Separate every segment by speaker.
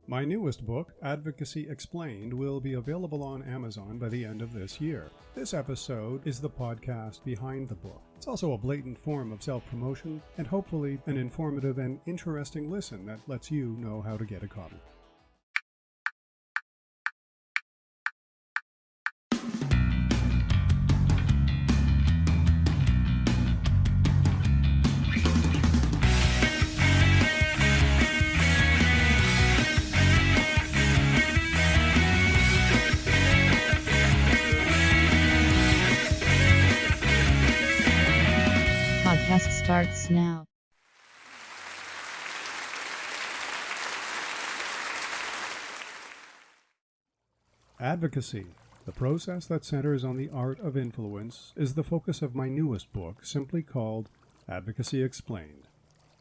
Speaker 1: My newest book, Advocacy Explained, will be available on Amazon by the end of this year. This episode is the podcast behind the book. It's also a blatant form of self-promotion and hopefully an informative and interesting listen that lets you know how to get a copy.
Speaker 2: Podcast starts now.
Speaker 1: Advocacy, the process that centers on the art of influence, is the focus of my newest book, simply called Advocacy Explained.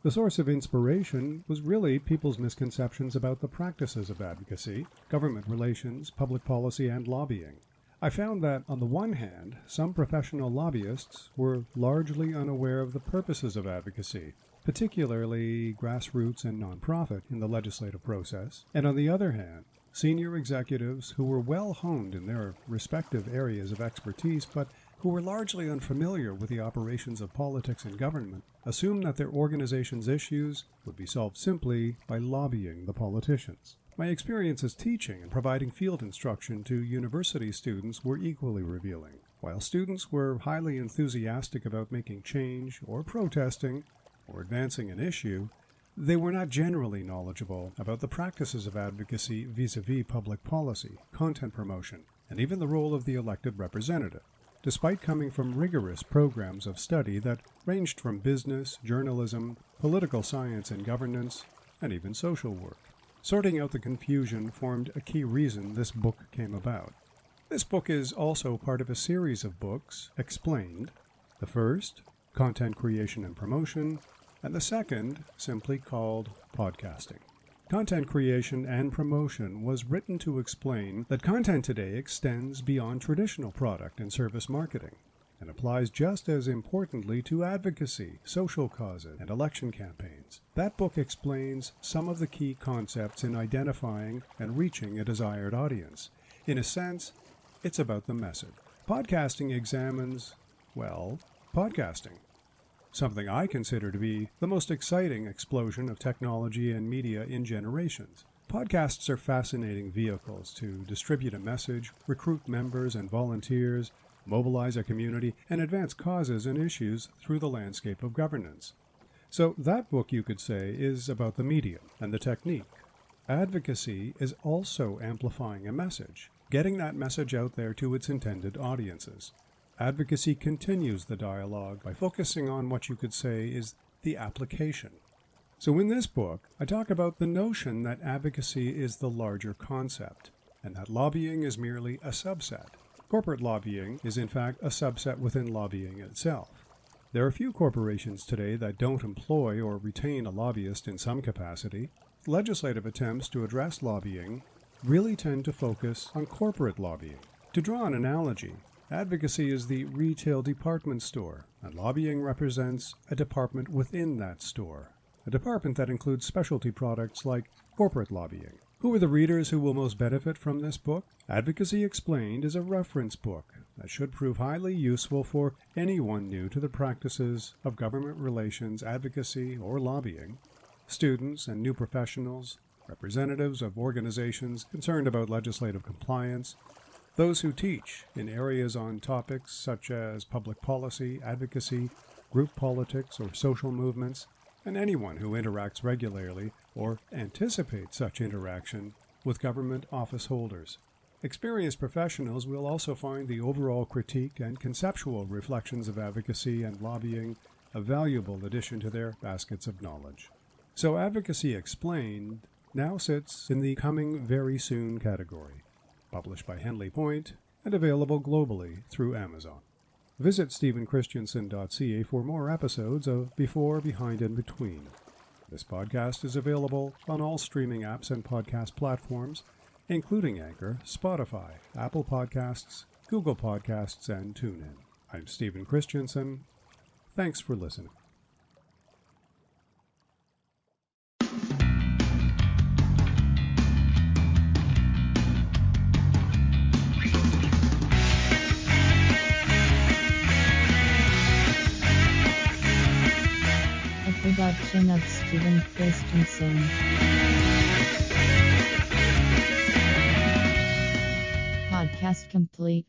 Speaker 1: The source of inspiration was really people's misconceptions about the practices of advocacy, government relations, public policy, and lobbying. I found that, on the one hand, some professional lobbyists were largely unaware of the purposes of advocacy, particularly grassroots and nonprofit in the legislative process, and on the other hand, senior executives who were well honed in their respective areas of expertise, but who were largely unfamiliar with the operations of politics and government, assumed that their organization's issues would be solved simply by lobbying the politicians. My experiences teaching and providing field instruction to university students were equally revealing. While students were highly enthusiastic about making change or protesting or advancing an issue, they were not generally knowledgeable about the practices of advocacy vis-a-vis public policy, content promotion, and even the role of the elected representative, despite coming from rigorous programs of study that ranged from business, journalism, political science and governance, and even social work. Sorting out the confusion formed a key reason this book came about. This book is also part of a series of books, Explained. The first, Content Creation and Promotion, and the second, simply called Podcasting. Content creation and promotion was written to explain that content today extends beyond traditional product and service marketing, and applies just as importantly to advocacy, social causes, and election campaigns. That book explains some of the key concepts in identifying and reaching a desired audience. In a sense, it's about the message. Podcasting examines, podcasting, something I consider to be the most exciting explosion of technology and media in generations. Podcasts are fascinating vehicles to distribute a message, recruit members and volunteers, mobilize a community, and advance causes and issues through the landscape of governance. So that book, you could say, is about the medium and the technique. Advocacy is also amplifying a message, getting that message out there to its intended audiences. Advocacy continues the dialogue by focusing on what you could say is the application. So in this book, I talk about the notion that advocacy is the larger concept, and that lobbying is merely a subset. Corporate lobbying is in fact a subset within lobbying itself. There are few corporations today that don't employ or retain a lobbyist in some capacity. Legislative attempts to address lobbying really tend to focus on corporate lobbying. To draw an analogy, advocacy is the retail department store, and lobbying represents a department within that store, a department that includes specialty products like corporate lobbying. Who are the readers who will most benefit from this book? Advocacy Explained is a reference book that should prove highly useful for anyone new to the practices of government relations, advocacy, or lobbying, students and new professionals, representatives of organizations concerned about legislative compliance, those who teach in areas on topics such as public policy, advocacy, group politics, or social movements, and anyone who interacts regularly or anticipates such interaction with government office holders. Experienced professionals will also find the overall critique and conceptual reflections of advocacy and lobbying a valuable addition to their baskets of knowledge. So Advocacy Explained now sits in the Coming Very Soon category, published by Henley Point and available globally through Amazon. Visit stephenchristiansen.ca for more episodes of Before, Behind, and Between. This podcast is available on all streaming apps and podcast platforms, including Anchor, Spotify, Apple Podcasts, Google Podcasts, and TuneIn. I'm Stephen Christiansen. Thanks for listening.
Speaker 2: production of Steven Christensen. Podcast complete.